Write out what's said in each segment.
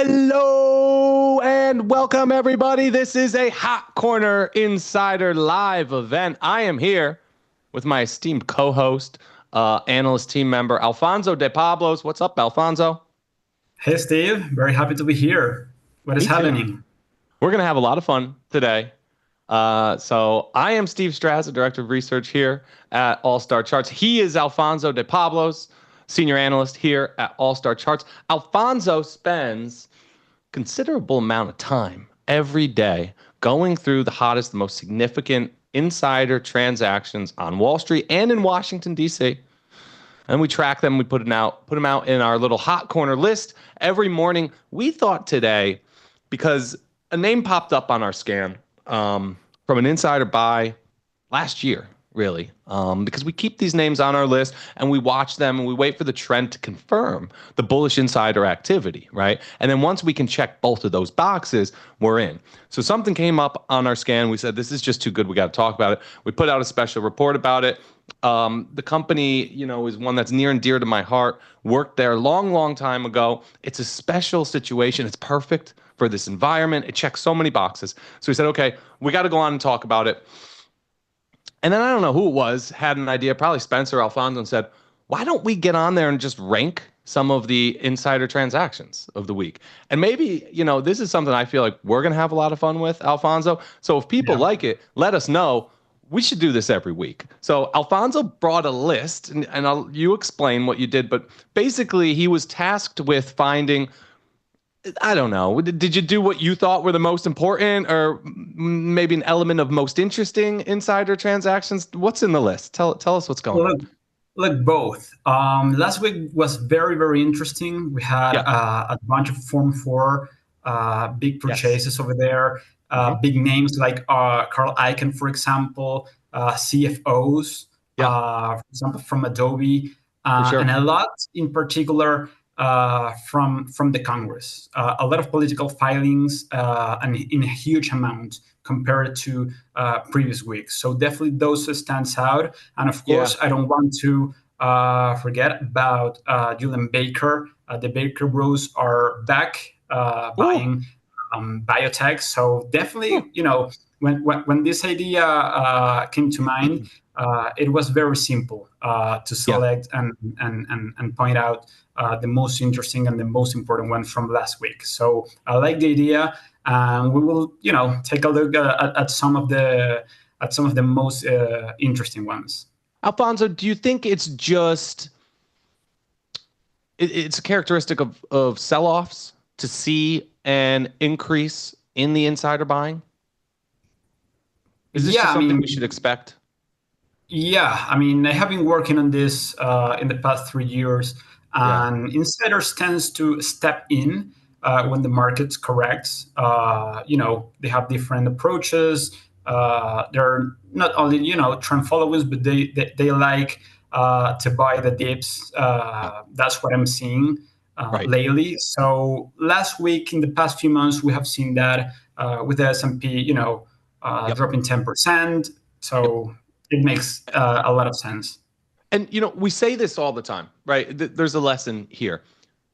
Hello and welcome, everybody. This is a Hot Corner Insider live event. I am here with my esteemed co-host, analyst team member, Alfonso de Pablos. What's up, Alfonso? Hey, Steve. Very happy to be here. What is Me too. happening? We're going to have a lot of fun today. So I am Steve Straza, Director of Research here at All Star Charts. He is Alfonso de Pablos, Senior Analyst here at All Star Charts. Alfonso spends considerable amount of time every day going through the hottest, the most significant insider transactions on Wall Street and in Washington, D.C. And we track them. We put them out in our little hot corner list every morning. We thought today, because a name popped up on our scan from an insider buy last year, really, because we keep these names on our list and we watch them and we wait for the trend to confirm the bullish insider activity, right? And then once we can check both of those boxes, we're in. So something came up on our scan. We said, this is just too good. We got to talk about it. We put out a special report about it. The company, is one that's near and dear to my heart. Worked there a long, long time ago. It's a special situation. It's perfect for this environment. It checks so many boxes. So we said, okay, we got to go on and talk about it. And then I don't know who it was, had an idea, probably Spencer Alfonso, and said, why don't we get on there and just rank some of the insider transactions of the week? And maybe, this is something I feel like we're going to have a lot of fun with, Alfonso. So if people Yeah. like it, let us know. We should do this every week. So Alfonso brought a list, and you explain what you did, but basically he was tasked with finding, I don't know. Did you do what you thought were the most important, or maybe an element of most interesting insider transactions? What's in the list? Tell us what's going on. Look, look, both. Last week was very, very interesting. We had Yeah. a bunch of Form 4 big Yes. purchases over there, Hmm. big names like Carl Icahn, for example, CFOs, Yeah. for example, from Adobe, For and sure. a lot in particular from the Congress. A lot of political filings and in a huge amount compared to previous weeks. So definitely those stands out. And of Yeah. course, I don't want to forget about Julian Baker. The Baker Bros are back Ooh. buying biotech. So Ooh. definitely, when this idea came to mind, it was very simple to Yeah. select and point out the most interesting and the most important one from last week. So I like the idea, and we will, take a look at some of the most interesting ones. Alfonso, do you think it's just it's a characteristic of sell-offs to see an increase in the insider buying? Is this Yeah, just I something mean, we should expect? Yeah, I mean, I have been working on this in the past 3 years, Yeah. and insiders tends to step in when the market corrects. They have different approaches. They're not only trend followers, but they like to buy the dips. That's what I'm seeing Right. lately. So last week, in the past few months, we have seen that with the S&P, Yep. dropping 10%. Yep. So it makes a lot of sense. And we say this all the time, right? There's a lesson here.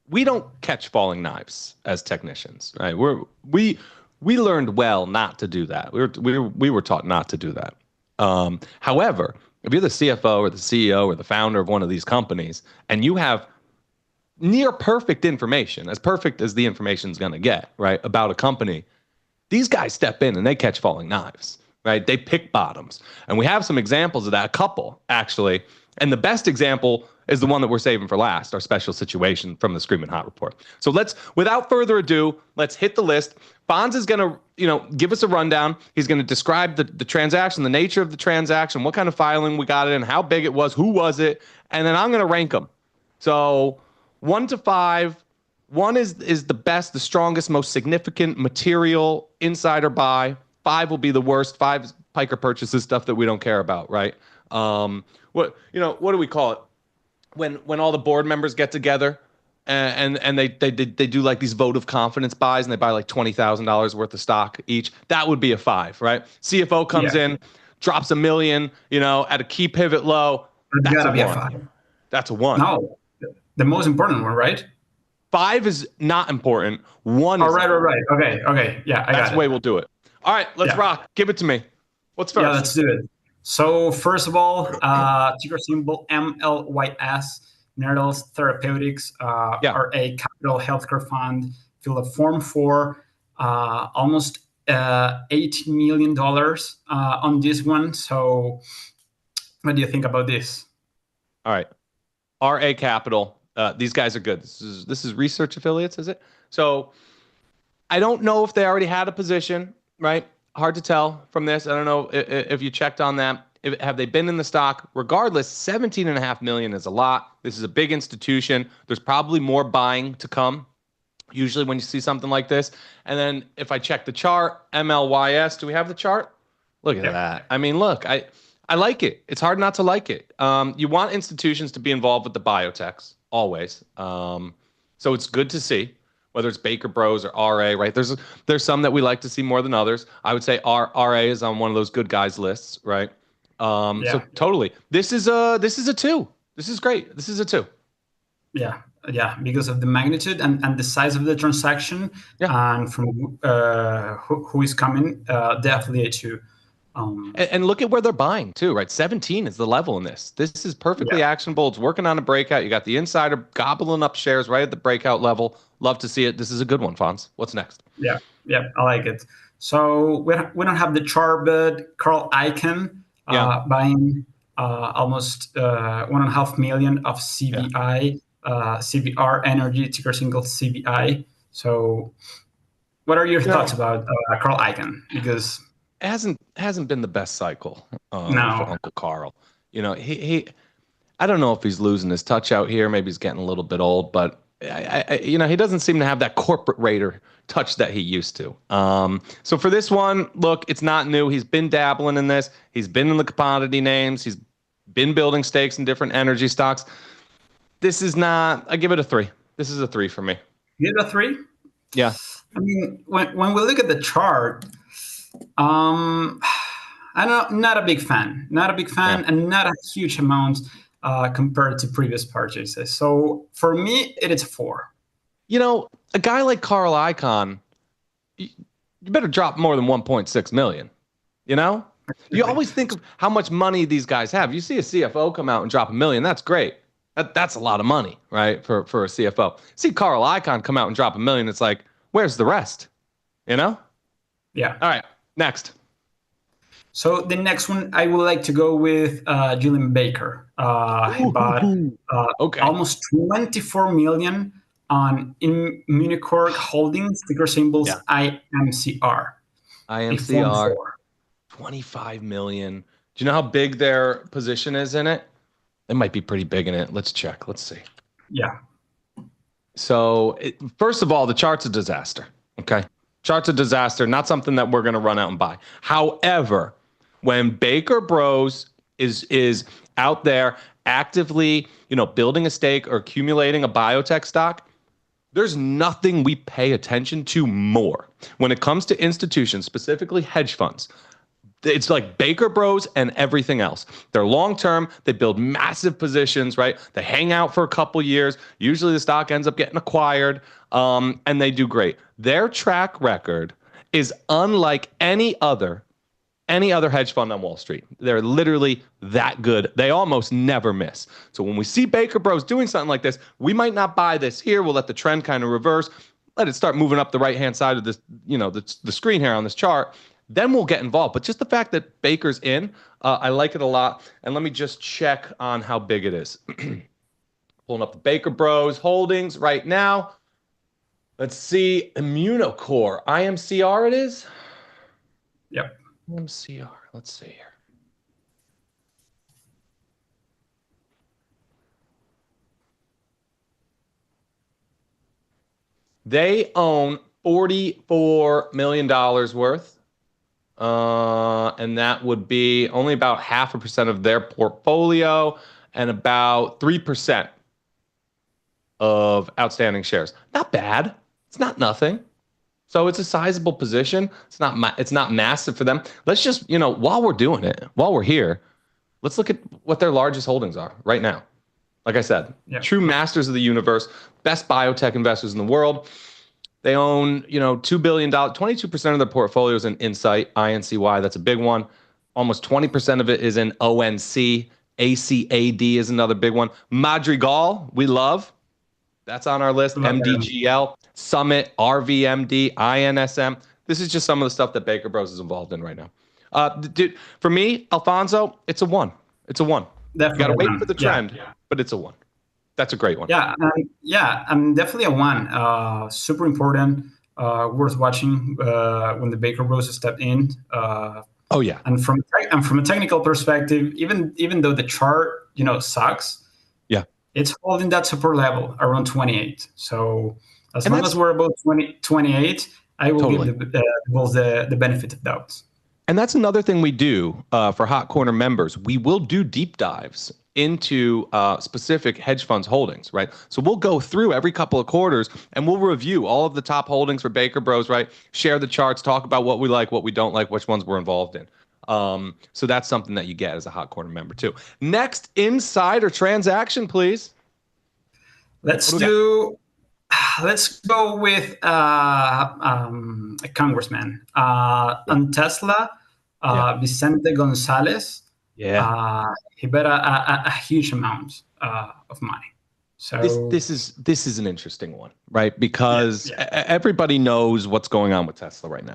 We don't catch falling knives as technicians, right? We learned well not to do that. We were taught not to do that. However, if you're the CFO or the CEO or the founder of one of these companies and you have near perfect information, as perfect as the information is going to get, right, about a company, these guys step in and they catch falling knives, right? They pick bottoms. And we have some examples of that, a couple actually. And the best example is the one that we're saving for last, our special situation from the Screaming Hot report. So without further ado, let's hit the list. Fonz is going to, give us a rundown. He's going to describe the transaction, the nature of the transaction, what kind of filing we got it in, how big it was, who was it, and then I'm going to rank them. So 1 to 5. One is the best, the strongest, most significant material insider buy. 5 will be the worst. 5 is piker purchases, stuff that we don't care about, right? What do we call it? When all the board members get together and they do like these vote of confidence buys and they buy like $20,000 worth of stock each. That would be a 5, right? CFO comes Yeah, in, drops $1 million, at a key pivot low. that's That's a gotta be a 1. five. That's a 1. No, the most important one, right? 5 is not important. 1 Oh, is right, right, important. right. Okay, okay. Yeah, I That's got the it. way we'll do it. All right, let's Yeah, rock. Give it to me. What's yeah, first? let's do it. So first of all, ticker symbol MLYS, Mineralys Therapeutics, Yeah. are a capital healthcare fund, filled a form for almost $80 million on this one. So what do you think about this? All right. RA Capital. These guys are good. This is research affiliates, is it? So I don't know if they already had a position, right? Hard to tell from this. I don't know if you checked on that. Have they been in the stock? Regardless, 17.5 million is a lot. This is a big institution. There's probably more buying to come. Usually when you see something like this. And then if I check the chart, MLYS, do we have the chart? Look at Yeah, that. I mean, look, I like it. It's hard not to like it. You want institutions to be involved with the biotechs always. So it's good to see whether it's Baker Bros or RA, right? There's some that we like to see more than others. I would say RA is on one of those good guys lists, right? So yeah, totally. This is a 2. This is great. This is a 2. yeah, yeah. Because of the magnitude and the size of the transaction, Yeah. and from who is coming, definitely a two. And look at where they're buying too, right? 17 is the level in this. This is perfectly Yeah, actionable. It's working on a breakout. You got the insider gobbling up shares right at the breakout level. Love to see it. This is a good one, Fonz. What's next? yeah, yeah. I like it. So we don't have the chart, but Carl Icahn Yeah. buying almost 1.5 million of Yeah. CBI, CBR Energy, ticker symbol CBI. So what are your You know, thoughts about Carl Icahn? Because hasn't been the best cycle for now, Uncle Carl. He I don't know if he's losing his touch out here. Maybe he's getting a little bit old, but he doesn't seem to have that corporate raider touch that he used to. So for this one, look, it's not new. He's been dabbling in this. He's been in the commodity names. He's been building stakes in different energy stocks. This is not. I give it a 3. This is a 3 for me. give it a three. Yeah. I mean, when we look at the chart, um, I don't, not a big fan, not a big Yeah. fan, and not a huge amount compared to previous purchases. So for me, it is a 4. A guy like Carl Icahn, you better drop more than 1.6 million. You know, you always think of how much money these guys have. You see a CFO come out and drop 1 million. That's great. That's a lot of money, right? For a CFO. See Carl Icahn come out and drop 1 million. It's like, where's the rest? You know? Yeah. All right. Next. So the next one, I would like to go with Julian Baker. He bought Okay. almost 24 million on Immunicorp Holdings, ticker symbols Yeah. IMCR. A form IMCR, 4. 25 million. Do you know how big their position is in it? It might be pretty big in it. Let's check. Let's see. Yeah. So, first of all, the chart's a disaster. Okay. Chart's a disaster, not something that we're going to run out and buy. However, when Baker Bros is out there actively, building a stake or accumulating a biotech stock, there's nothing we pay attention to more when it comes to institutions, specifically hedge funds. It's like Baker Bros and everything else. They're long term. They build massive positions, right? They hang out for a couple years. Usually the stock ends up getting acquired, and they do great. Their track record is unlike any other hedge fund on Wall Street. They're literally that good. They almost never miss. So when we see Baker Bros doing something like this, we might not buy this here. We'll let the trend kind of reverse. Let it start moving up the right-hand side of this, the screen here on this chart. Then we'll get involved. But just the fact that Baker's in, I like it a lot. And let me just check on how big it is. Pulling up the Baker Bros holdings right now. Let's see. Immunocore. IMCR it is? Yep. IMCR. Let's see here. They own $44 million worth. And that would be only about 0.5% of their portfolio and about 3% of outstanding shares. Not bad. It's not nothing. So it's a sizable position. It's not massive for them. Let's just, while we're doing it, while we're here, let's look at what their largest holdings are right now. Like I said, Yeah. true masters of the universe, best biotech investors in the world. They own, $2 billion, 22% of their portfolio is in Insight, INCY. That's a big one. Almost 20% of it is in ONC. ACAD is another big one. Madrigal, we love. That's on our list. Love that. MDGL, Summit, RVMD, INSM. This is just some of the stuff that Baker Bros is involved in right now. Dude, for me, Alfonso, it's a one. It's a one. You got to Definitely wait for one. the Yeah. trend, but it's a one. That's a great one. Yeah, I'm definitely a one. Super important, worth watching when the Baker Bros stepped in. Oh yeah. And from a technical perspective, even though the chart sucks, Yeah. it's holding that support level around 28. So as And long as we're above 28, I will totally give the Bulls the benefit of doubt. And that's another thing we do for Hot Corner members. We will do deep dives into specific hedge funds holdings, right? So we'll go through every couple of quarters and we'll review all of the top holdings for Baker Bros, right? Share the charts, talk about what we like, what we don't like, which ones we're involved in. So that's something that you get as a Hot Corner member too. Next insider transaction, please. Let's go with a congressman on Tesla. Vicente Gonzalez. He bet a huge amount of money. So this is an interesting one, right? Because everybody knows what's going on with Tesla right now.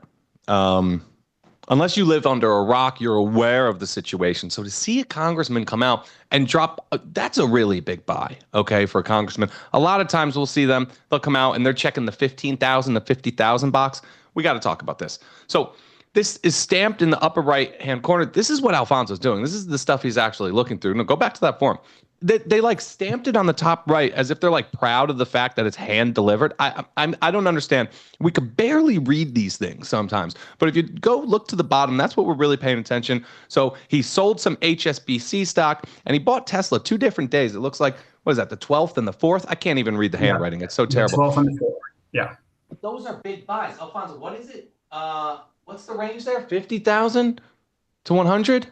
Unless you live under a rock, you're aware of the situation. So to see a congressman come out and drop, that's a really big buy, okay, for a congressman. A lot of times we'll see them, they'll come out and they're checking the 15,000 to 50,000 box. We got to talk about this. So this is stamped in the upper right-hand corner. This is what Alfonso's doing. This is the stuff he's actually looking through. No, go back to that form. They like stamped it on the top right as if they're like proud of the fact that it's hand delivered. I don't understand. We could barely read these things sometimes, but if you go look to the bottom, that's what we're really paying attention. So he sold some HSBC stock and he bought Tesla 2 different days. It looks like, what is that, the 12th and the 4th? I can't even read the handwriting. It's so terrible. The 12th and the 4th. Yeah. Those are big buys. Alfonso, what is it? What's the range there? 50,000 to 100?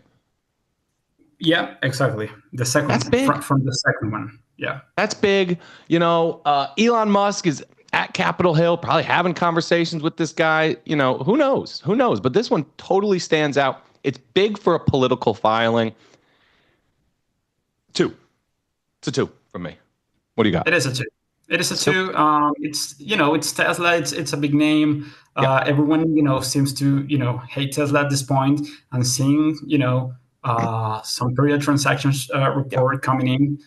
Yeah, exactly. The second. That's big. From the second one. Yeah. That's big. Elon Musk is at Capitol Hill, probably having conversations with this guy. Who knows? Who knows? But this one totally stands out. It's big for a political filing. 2. It's a 2 from me. What do you got? It is a 2. It is a 2. It's Tesla. It's a big name. Everyone, seems to, hate Tesla at this point, and seeing, some period transactions report coming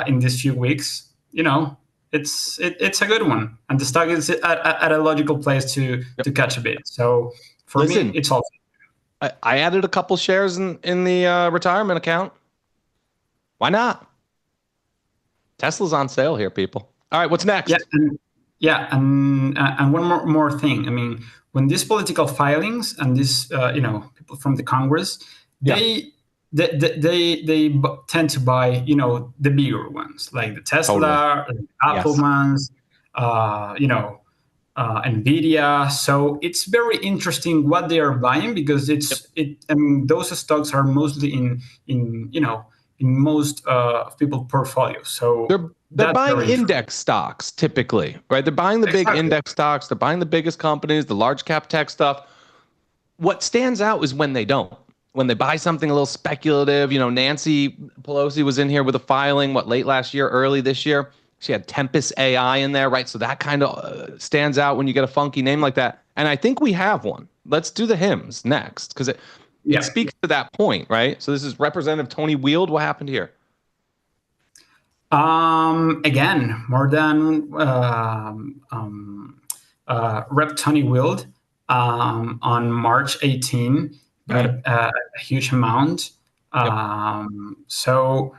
in these few weeks, it's a good one, and the stock is at a logical place to catch a bit. So for me, it's also. I added a couple shares in the retirement account. Why not? Tesla's on sale here, people. All right, what's next? And one more thing. I mean, when these political filings and these people from the Congress, they tend to buy the bigger ones, like the Tesla, the Apple ones, Nvidia. So it's very interesting what they are buying, because those stocks are mostly in most of people's portfolios. So they're buying index stocks typically, right? They're buying the big index stocks. They're buying the biggest companies, the large cap tech stuff. What stands out is when they don't. When they buy something a little speculative. Nancy Pelosi was in here with a filing, late last year, early this year. She had Tempest AI in there, right? So that kind of stands out when you get a funky name like that. And I think we have one. Let's do the HIMS next, because it speaks to that point, right? So this is Representative Tony Wield. What happened here? Again, more than Rep. Tony Wield on March 18 got a huge amount. So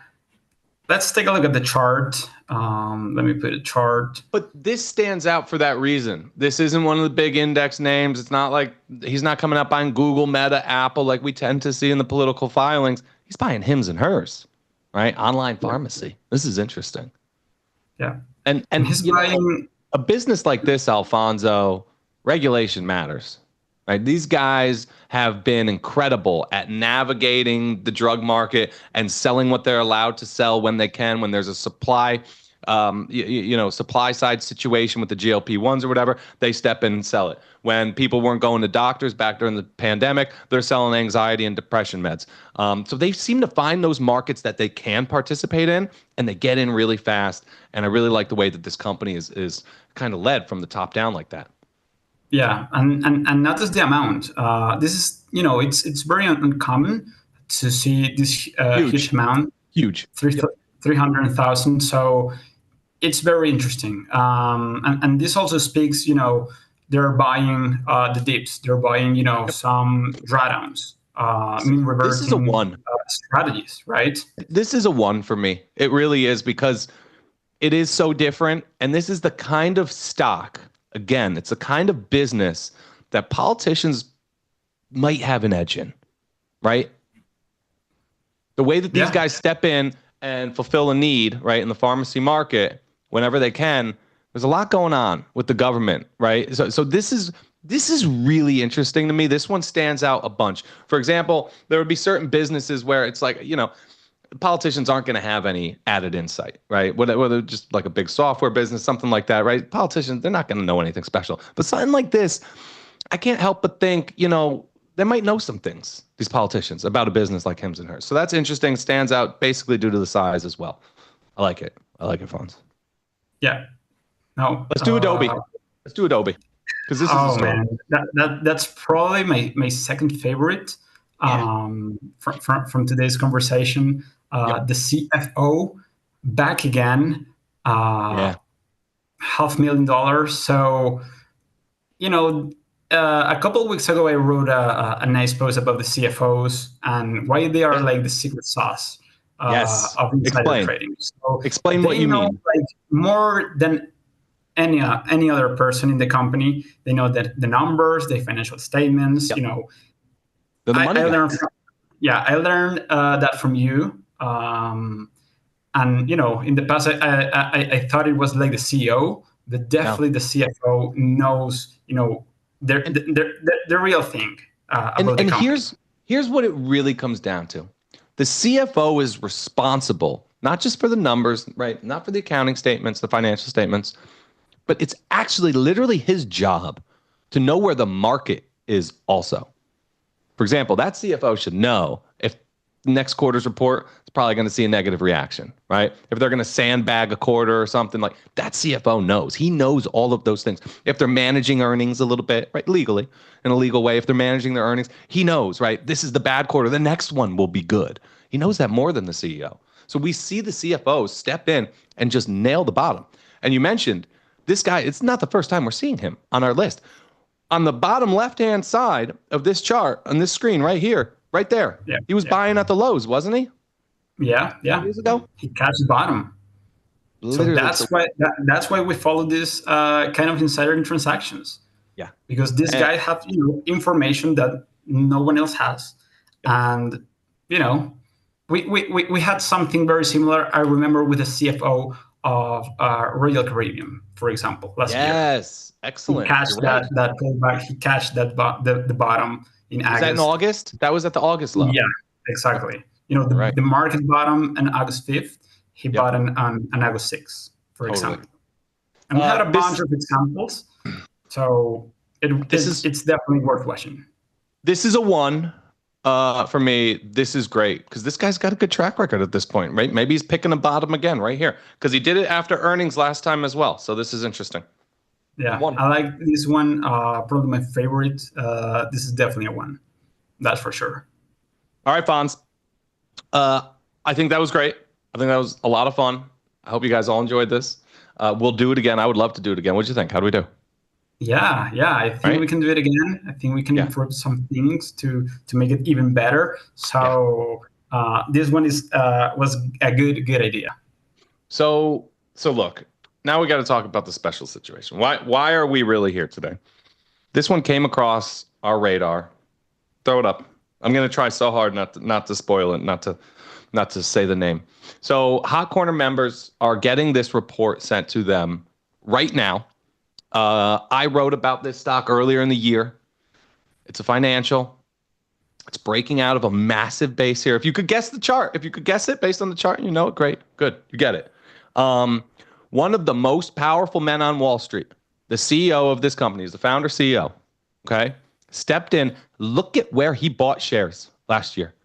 let's take a look at the chart. Let me put a chart. But this stands out for that reason. This isn't one of the big index names. It's not like he's not coming up buying Google, Meta, Apple like we tend to see in the political filings. He's buying hims and hers, right? Online pharmacy. This is interesting. Yeah. And he's buying a business like this, Alfonso. Regulation matters. right? These guys have been incredible at navigating the drug market and selling what they're allowed to sell when they can, when there's a supply, supply side situation with the GLP-1s or whatever, they step in and sell it. When people weren't going to doctors back during the pandemic, they're selling anxiety and depression meds. So they seem to find those markets that they can participate in, and they get in really fast. And I really like the way that this company is kind of led from the top down like that. Yeah, and not just the amount. This is, it's very uncommon to see this huge Huge, amount, huge. three Yep. 300,000. So it's very interesting. And this also speaks, they're buying the dips, they're buying, some drawdowns, mean This is a reverting one. strategies, right? This is a one for me. It really is, because it is so different. And this is the kind of stock, again, it's the kind of business that politicians might have an edge in, right? The way that these guys step in and fulfill a need, right, in the pharmacy market whenever they can, there's a lot going on with the government, right? So this is really interesting to me. This one stands out a bunch. For example, there would be certain businesses where it's like, politicians aren't going to have any added insight, right? Whether just like a big software business, something like that, right? Politicians, they're not going to know anything special. But something like this, I can't help but think, they might know some things, these politicians, about a business like Hims and Hers. So that's interesting. Stands out basically due to the size as well. I like it. I like it, Fonz. Yeah. No. Let's do Adobe. Let's do Adobe. Because this is a story. Man, that's probably my second favorite from today's conversation. The CFO back again, $500,000. So, a couple of weeks ago, I wrote a nice post about the CFOs and why they are like the secret sauce of insider trading. So explain what you mean. Like, more than any other person in the company, they know that the numbers, the financial statements. Yep. They're the money guys. I learned that from you. And in the past, I thought it was like the CEO, but definitely the CFO knows, the real thing about the company. Here's what it really comes down to. The CFO is responsible, not just for the numbers, right? Not for the accounting statements, the financial statements, but it's actually literally his job to know where the market is also. For example, that CFO should know if next quarter's report is probably going to see a negative reaction, right? If they're going to sandbag a quarter or something, like that CFO knows. He knows all of those things. If they're managing earnings a little bit, right, legally, in a legal way, if they're managing their earnings, he knows, right? This is the bad quarter. The next one will be good. He knows that more than the CEO. So we see the CFO step in and just nail the bottom. And you mentioned this guy, it's not the first time we're seeing him on our list. On the bottom left-hand side of this chart, on this screen right here, right there, he was buying at the lows, wasn't he? Yeah. Years ago? He catched the bottom. Literally. So that's why we follow this kind of insider transactions. Yeah. Because this guy has information that no one else has. And, we had something very similar, I remember, with the CFO of Royal Caribbean, for example, last year. Yes, excellent. He catched that pullback. He catched the bottom in August. Was that in August? That was at the August low. Yeah, exactly. The market bottom on August 5th. He bought on August 6th, for example. And we had a bunch of examples. So it's definitely worth watching. This is a one. For me, this is great because this guy's got a good track record at this point, right? Maybe he's picking the bottom again right here because he did it after earnings last time as well. So this is interesting. Yeah, I like this one. Probably my favorite. This is definitely a one. That's for sure. All right, Fonz. I think that was great. I think that was a lot of fun. I hope you guys all enjoyed this. We'll do it again. I would love to do it again. What'd you think? How do we do? Yeah. I think we can do it again. I think we can improve some things to make it even better. So this one was a good idea. So look, now we got to talk about the special situation. Why are we really here today? This one came across our radar. Throw it up. I'm gonna try so hard not to spoil it, not to say the name. So Hot Corner members are getting this report sent to them right now. I wrote about this stock earlier in the year. It's a financial. It's breaking out of a massive base here. If you could guess the chart, if you could guess it based on the chart, you know it, great, good, you get it. Um, One of the most powerful men on Wall Street, the CEO of this company, is the founder CEO, okay, stepped in. Look at where he bought shares last year,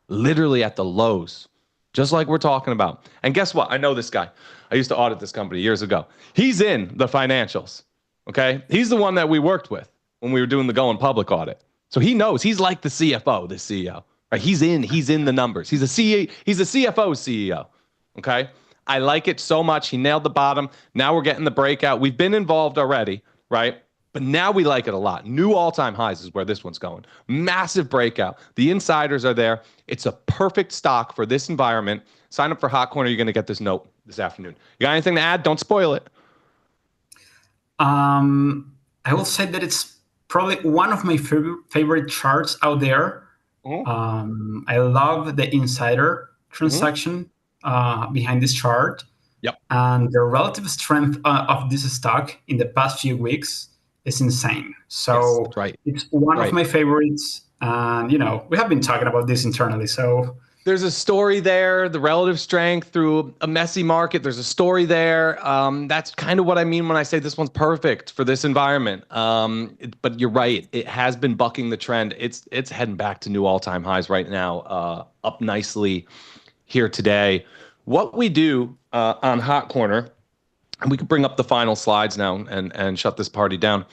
literally at the lows, just like we're talking about. And guess what? I know this guy. I used to audit this company years ago. He's in the financials, okay? He's the one that we worked with when we were doing the going public audit. So he knows. He's like the CFO, the CEO. Right? He's in the numbers. He's a CFO CEO. Okay. I like it so much. He nailed the bottom. Now we're getting the breakout. We've been involved already, right? But now we like it a lot. New all-time highs is where this one's going. Massive breakout. The insiders are there. It's a perfect stock for this environment. Sign up for Hot Corner. You're going to get this note this afternoon. You got anything to add? Don't spoil it. I will say that it's probably one of my favorite charts out there. I love the insider transaction behind this chart. Yep. And the relative strength of this stock in the past few weeks is insane. So yes, right. It's one of my favorites. And, we have been talking about this internally. So there's a story there, the relative strength through a messy market. There's a story there. That's kind of what I mean when I say this one's perfect for this environment. But you're right. It has been bucking the trend. It's heading back to new all-time highs right now, up nicely here today. What we do on Hot Corner, and we can bring up the final slides now and shut this party down,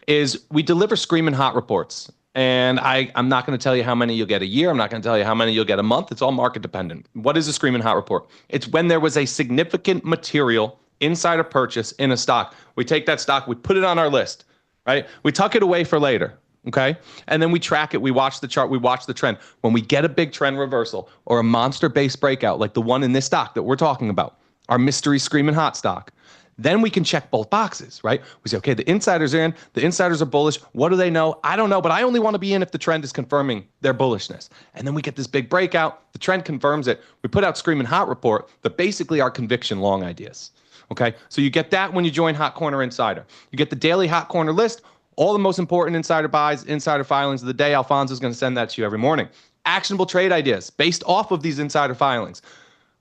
is we deliver screaming hot reports. And I'm not going to tell you how many you'll get a year. I'm not going to tell you how many you'll get a month. It's all market dependent. What is a screaming hot report? It's when there was a significant material insider purchase in a stock. We take that stock, we put it on our list, right? We tuck it away for later, okay? And then we track it. We watch the chart. We watch the trend. When we get a big trend reversal or a monster-based breakout like the one in this stock that we're talking about, our mystery screaming hot stock, then we can check both boxes, right? We say, okay, the insiders are in, the insiders are bullish. What do they know? I don't know, but I only want to be in if the trend is confirming their bullishness. And then we get this big breakout, the trend confirms it. We put out screaming hot report, but basically our conviction long ideas, okay? So you get that when you join Hot Corner Insider. You get the daily Hot Corner list, all the most important insider buys, insider filings of the day. Alfonso's going to send that to you every morning. Actionable trade ideas based off of these insider filings.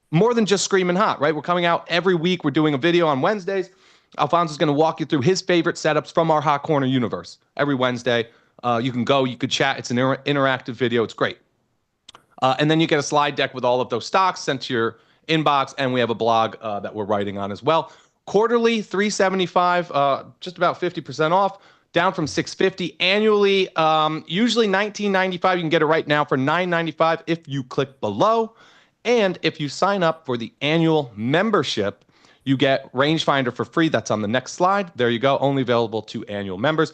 More than just screaming hot, right? We're coming out every week. We're doing a video on Wednesdays. Alfonso's going to walk you through his favorite setups from our Hot Corner universe every Wednesday. You can go, you could chat. It's an interactive video. It's great. And then you get a slide deck with all of those stocks sent to your inbox, and we have a blog that we're writing on as well. Quarterly, $375, just about 50% off, down from $650. Annually, usually $19.95. You can get it right now for $9.95 if you click below. And if you sign up for the annual membership, you get Rangefinder for free. That's on the next slide. There you go. Only available to annual members.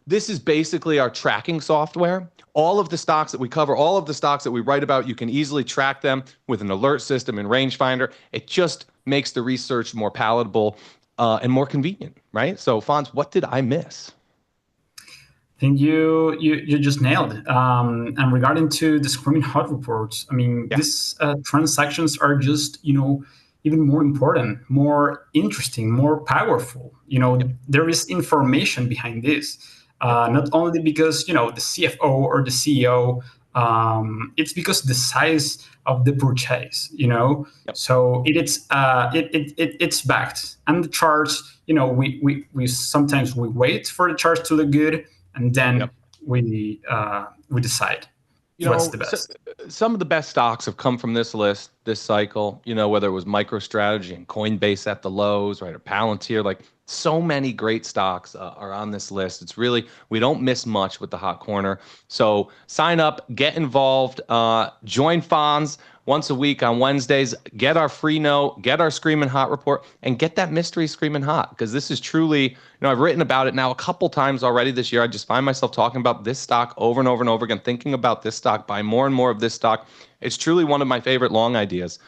This is basically our tracking software. All of the stocks that we cover, all of the stocks that we write about, you can easily track them with an alert system in Rangefinder. It just makes the research more palatable and more convenient, right? So, Fonz, what did I miss? I think you just nailed it. And regarding to the screaming hot reports, I mean, these transactions are just, even more important, more interesting, more powerful. There is information behind this, not only because, the CFO or the CEO, it's because the size of the purchase, So it's backed. And the charts, we sometimes we wait for the charts to look good, and then we decide what's the best. Some of the best stocks have come from this list, this cycle, whether it was MicroStrategy and Coinbase at the lows, right, or Palantir, like so many great stocks are on this list. It's really, we don't miss much with the Hot Corner. So sign up, get involved, join Fonz once a week on Wednesdays, get our free note, get our Screaming Hot report, and get that mystery Screaming Hot, because this is truly, I've written about it now a couple times already this year. I just find myself talking about this stock over and over and over again, thinking about this stock, buy more and more of this stock. It's truly one of my favorite long ideas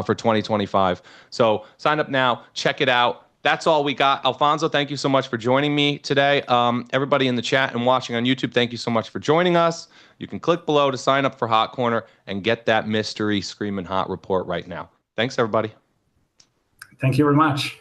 for 2025. So sign up now, check it out. That's all we got. Alfonso, thank you so much for joining me today. Everybody in the chat and watching on YouTube, thank you so much for joining us. You can click below to sign up for Hot Corner and get that mystery Screaming Hot report right now. Thanks, everybody. Thank you very much.